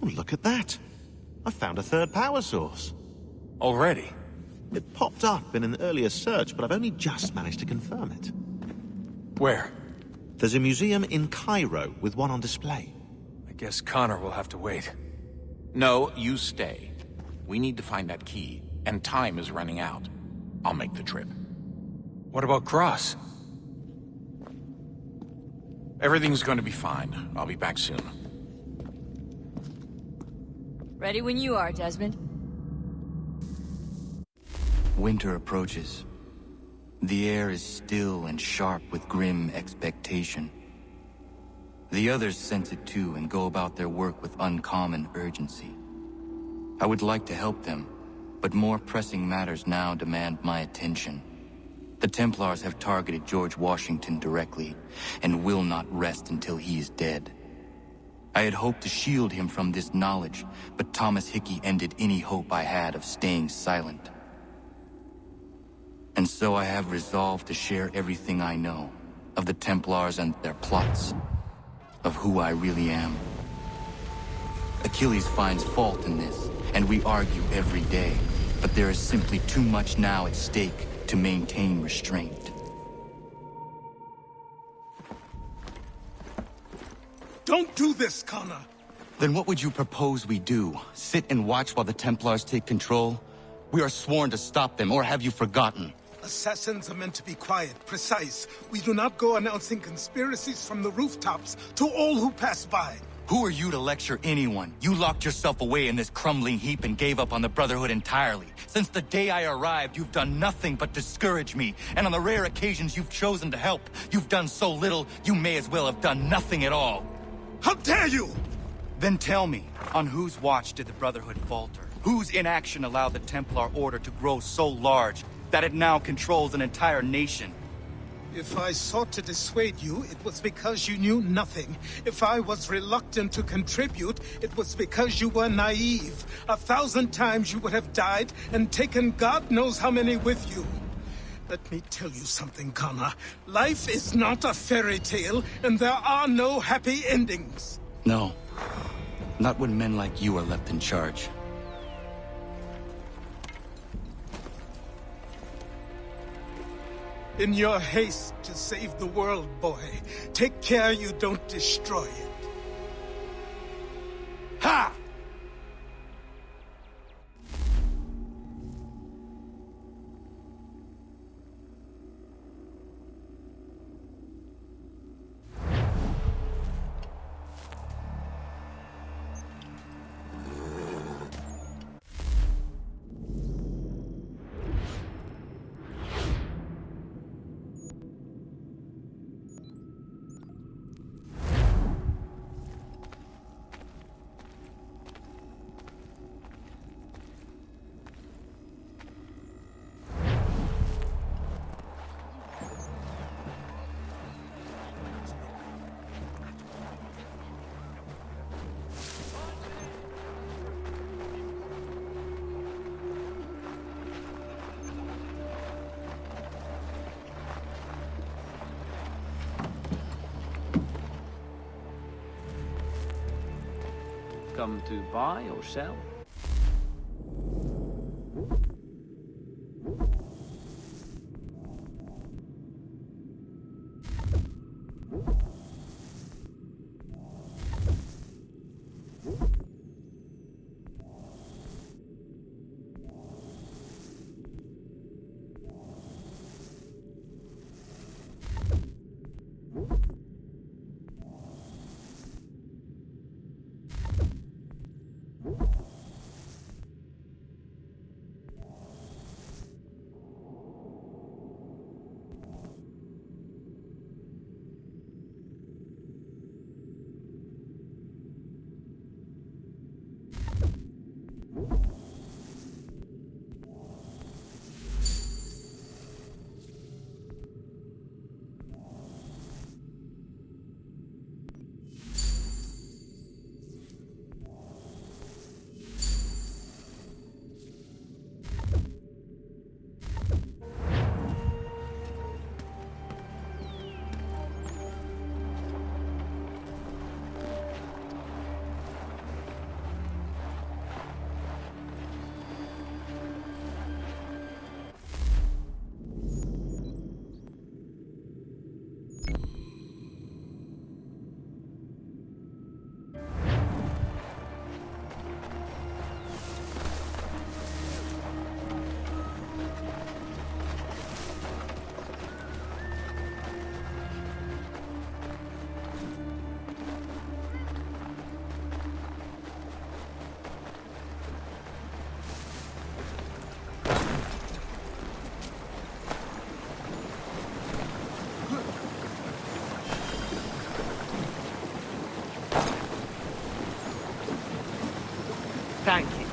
Oh, look at that. I found a third power source. Already? It popped up in an earlier search, but I've only just managed to confirm it. Where? There's a museum in Cairo with one on display. I guess Connor will have to wait. No, you stay. We need to find that key, and time is running out. I'll make the trip. What about Cross? Everything's going to be fine. I'll be back soon. Ready when you are, Desmond. Winter approaches. The air is still and sharp with grim expectation. The others sense it too and go about their work with uncommon urgency. I would like to help them, but more pressing matters now demand my attention. The Templars have targeted George Washington directly, and will not rest until he is dead. I had hoped to shield him from this knowledge, but Thomas Hickey ended any hope I had of staying silent. And so I have resolved to share everything I know, of the Templars and their plots, of who I really am. Achilles finds fault in this, and we argue every day, but there is simply too much now at stake to maintain restraint. Don't do this, Connor! Then what would you propose we do? Sit and watch while the Templars take control? We are sworn to stop them, or have you forgotten? Assassins are meant to be quiet, precise. We do not go announcing conspiracies from the rooftops to all who pass by. Who are you to lecture anyone? You locked yourself away in this crumbling heap and gave up on the Brotherhood entirely. Since the day I arrived, you've done nothing but discourage me. And on the rare occasions you've chosen to help, you've done so little, you may as well have done nothing at all. How dare you! Then tell me, on whose watch did the Brotherhood falter? Whose inaction allowed the Templar Order to grow so large that it now controls an entire nation? If I sought to dissuade you, it was because you knew nothing. If I was reluctant to contribute, it was because you were naive. 1,000 times you would have died and taken God knows how many with you. Let me tell you something, Connor. Life is not a fairy tale, and there are no happy endings. No. Not when men like you are left in charge. In your haste to save the world, boy, take care you don't destroy it. Ha! Come to buy or sell? Thank you.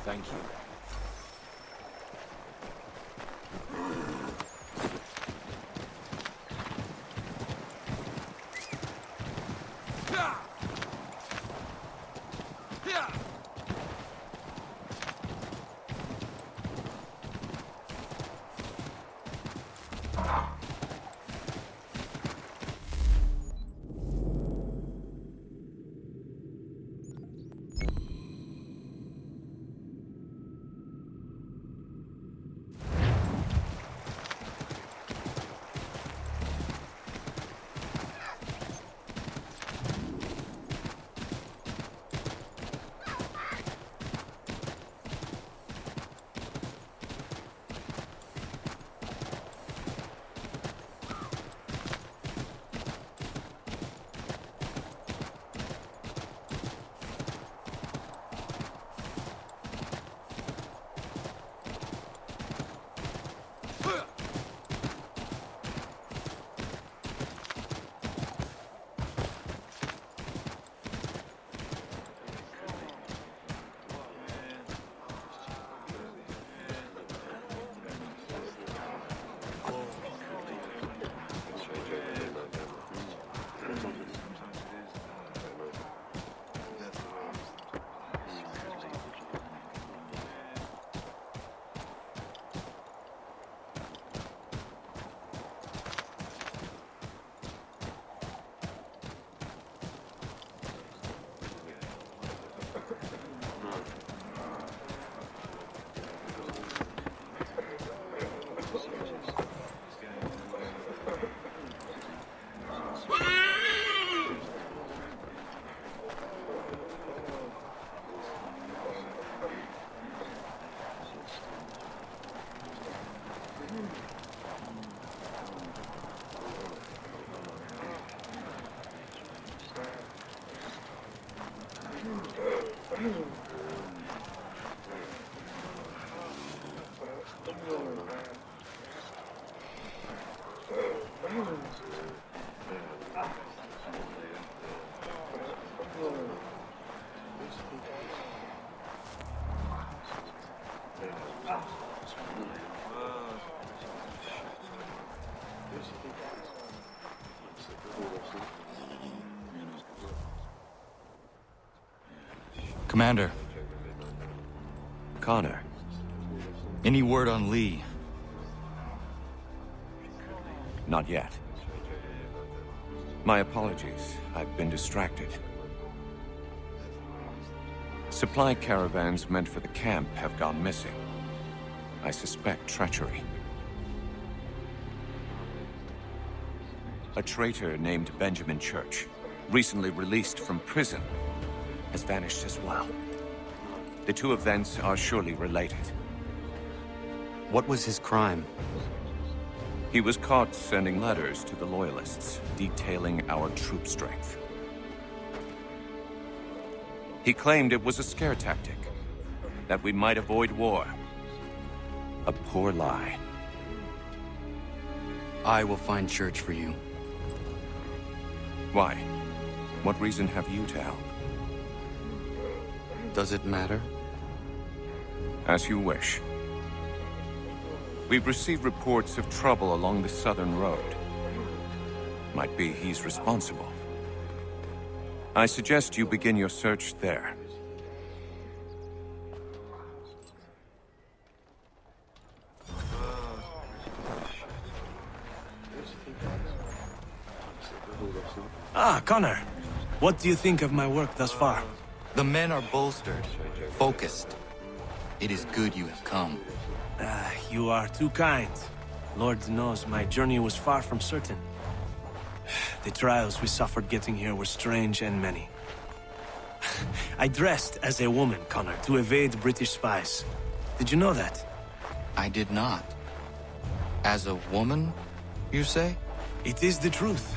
Thank you. Commander, Connor. any word on Lee? Not yet. My apologies. I've been distracted. Supply caravans meant for the camp have gone missing. I suspect treachery. A traitor named Benjamin Church, recently released from prison, has vanished as well. The two events are surely related. What was his crime? He was caught sending letters to the Loyalists, detailing our troop strength. He claimed it was a scare tactic, that we might avoid war. A poor lie. I will find Church for you. Why? What reason have you to help? Does it matter? As you wish. We've received reports of trouble along the southern road. Might be he's responsible. I suggest you begin your search there. Ah, Connor. What do you think of my work thus far? The men are bolstered, focused. It is good you have come. You are too kind. Lord knows my journey was far from certain. The trials we suffered getting here were strange and many. I dressed as a woman, Connor, to evade British spies. Did you know that? I did not. As a woman, you say? It is the truth.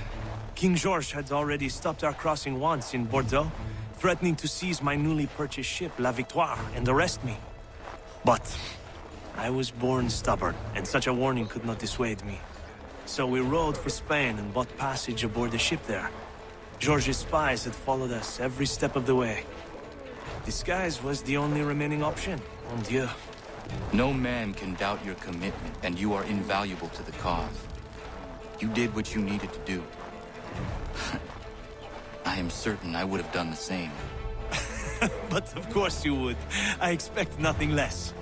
King George had already stopped our crossing once in Bordeaux, threatening to seize my newly purchased ship, La Victoire, and arrest me. But I was born stubborn, and such a warning could not dissuade me. So we rode for Spain and bought passage aboard the ship there. George's spies had followed us every step of the way. Disguise was the only remaining option, mon Dieu. No man can doubt your commitment, and you are invaluable to the cause. You did what you needed to do. I am certain I would have done the same. But of course you would. I expect nothing less.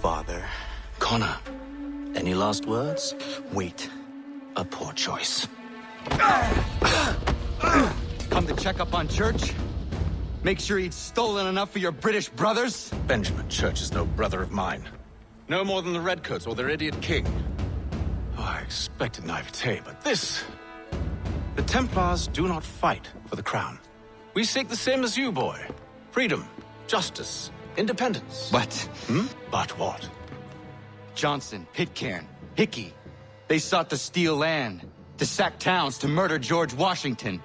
Father. Connor, any last words? Wait. A poor choice. Come to check up on Church? Make sure he'd stolen enough for your British brothers? Benjamin Church is no brother of mine. No more than the Redcoats or their idiot king. Oh, I expected naivete, but this... The Templars do not fight for the crown. We seek the same as you, boy. Freedom, justice, independence. But... But what? Johnson, Pitcairn, Hickey. They sought to steal land, to sack towns, to murder George Washington.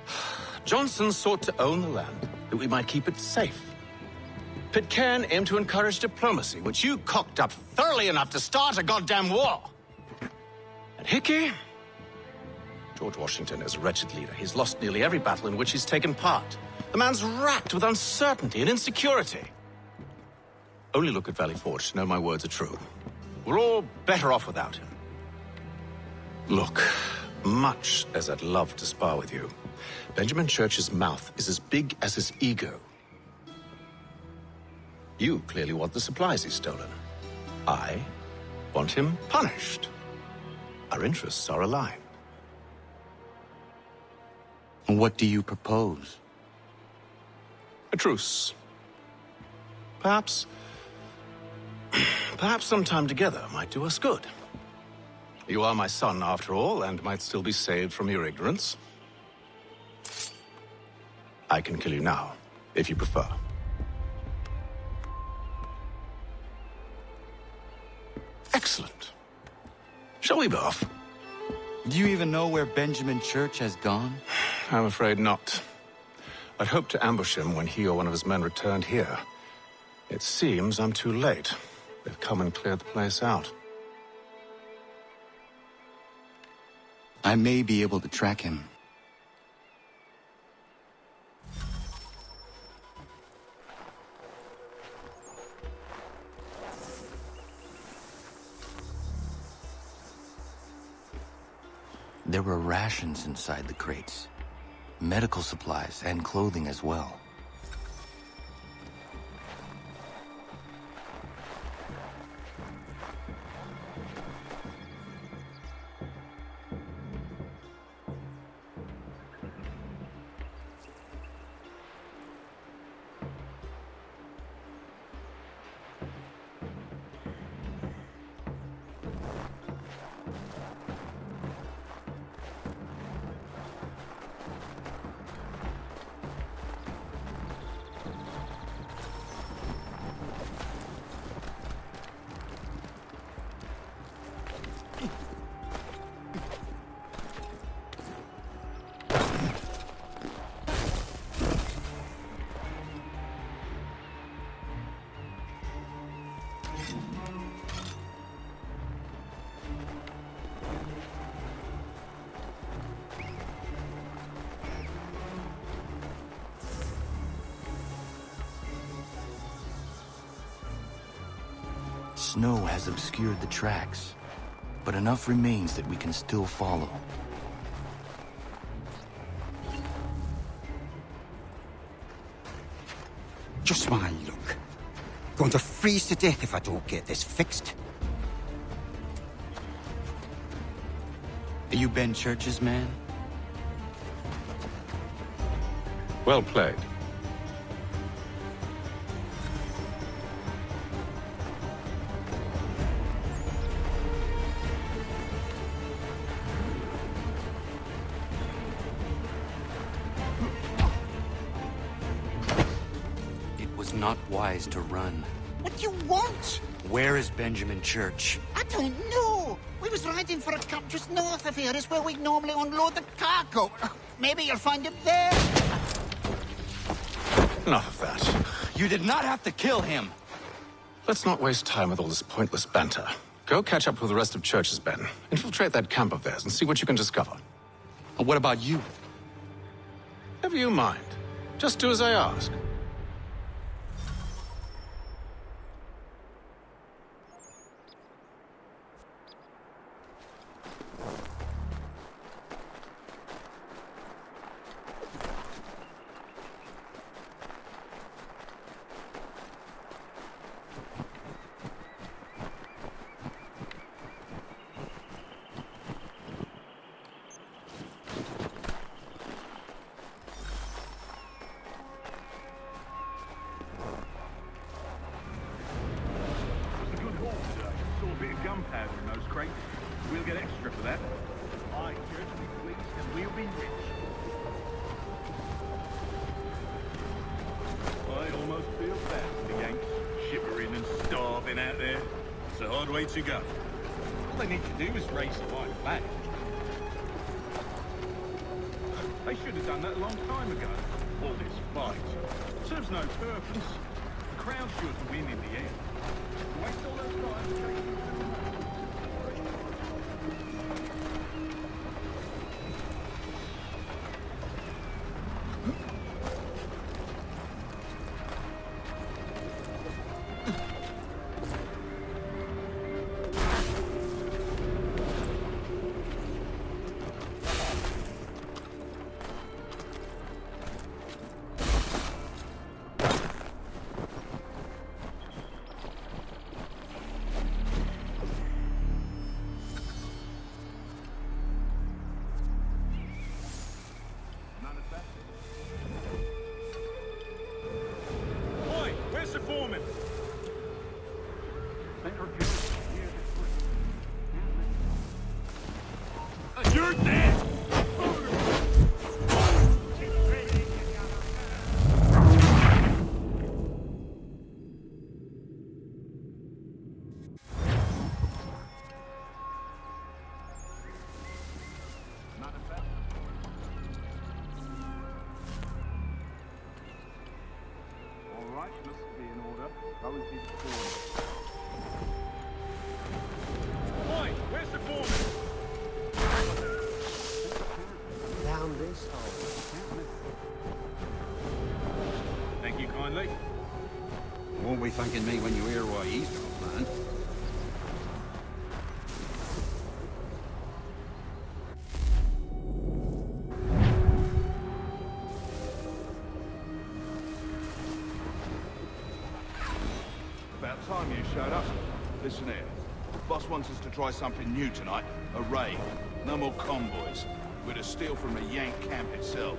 Johnson sought to own the land, that we might keep it safe. Pitcairn aimed to encourage diplomacy, which you cocked up thoroughly enough to start a goddamn war. And Hickey? George Washington is a wretched leader. He's lost nearly every battle in which he's taken part. The man's racked with uncertainty and insecurity. Only look at Valley Forge to know my words are true. We're all better off without him. Look, much as I'd love to spar with you, Benjamin Church's mouth is as big as his ego. You clearly want the supplies he's stolen. I want him punished. Our interests are aligned. What do you propose? A truce. Perhaps some time together might do us good. You are my son, after all, and might still be saved from your ignorance. I can kill you now, if you prefer. Excellent. Shall we be off? Do you even know where Benjamin Church has gone? I'm afraid not. I'd hoped to ambush him when he or one of his men returned here. It seems I'm too late. They've come and cleared the place out. I may be able to track him. There were rations inside the crates. Medical supplies and clothing as well. Snow has obscured the tracks, but enough remains that we can still follow. Just my luck. Going to freeze to death if I don't get this fixed. Are you Ben Church's man? Well played. Not wise to run. What do you want? Where is Benjamin Church? I don't know. We was riding for a camp just north of here. Is where we normally unload the cargo. Maybe you'll find him there. Enough of that. You did not have to kill him. Let's not waste time with all this pointless banter. Go catch up with the rest of Church's men. Infiltrate that camp of theirs and see what you can discover. What about you? Never you mind. Just do as I ask. Gunpowder in those crates. We'll get extra for that. Aye, Church will be pleased and we'll be rich. I almost feel bad for the Yanks, shivering and starving out there. It's a hard way to go. All they need to do is raise the white flag. They should have done that a long time ago. All this fight serves no purpose. The crowd should win in the end. Waste all those guys. All right, must be in order. Go and see the foreman. Oi, where's the foreman? Down this hole. Thank you kindly. You won't be thanking me when you hear why he's gone, man. About time you showed up. Listen here. Boss wants us to try something new tonight. A raid. No more convoys. We're to steal from the Yank camp itself.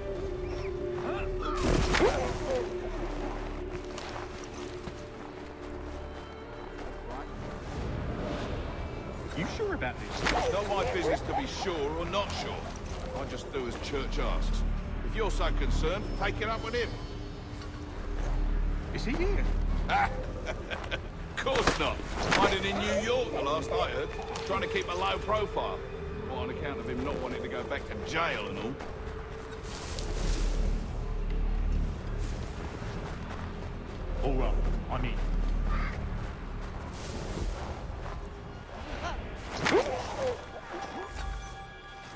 You sure about this? It's not my business to be sure or not sure. I just do as Church asks. If you're so concerned, take it up with him. Is he here? Of course not. Hiding in New York, the last I heard. Trying to keep a low profile. Well, on account of him not wanting to go back to jail and all. All right, I'm in.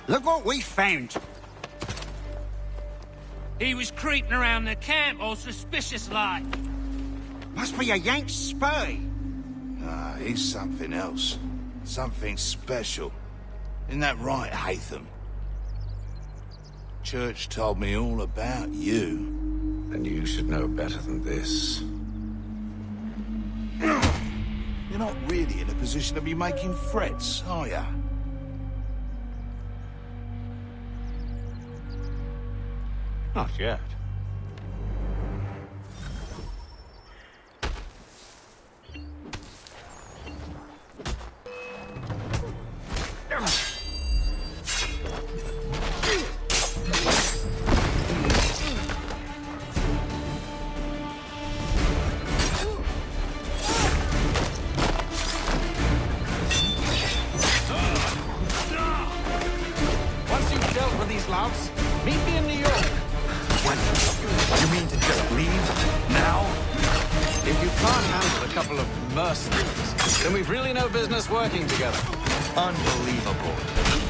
Look what we found. He was creeping around the camp all suspicious-like. Must be a Yank spy. Ah, he's something else. Something special. Isn't that right, Haytham? Church told me all about you. And you should know better than this. You're not really in a position to be making threats, are ya? Not yet. Once you've dealt with these louts, meet me in New York. When? You mean to just leave? Now? If you can't handle a couple of mercenaries, then we've really no business working together. Unbelievable.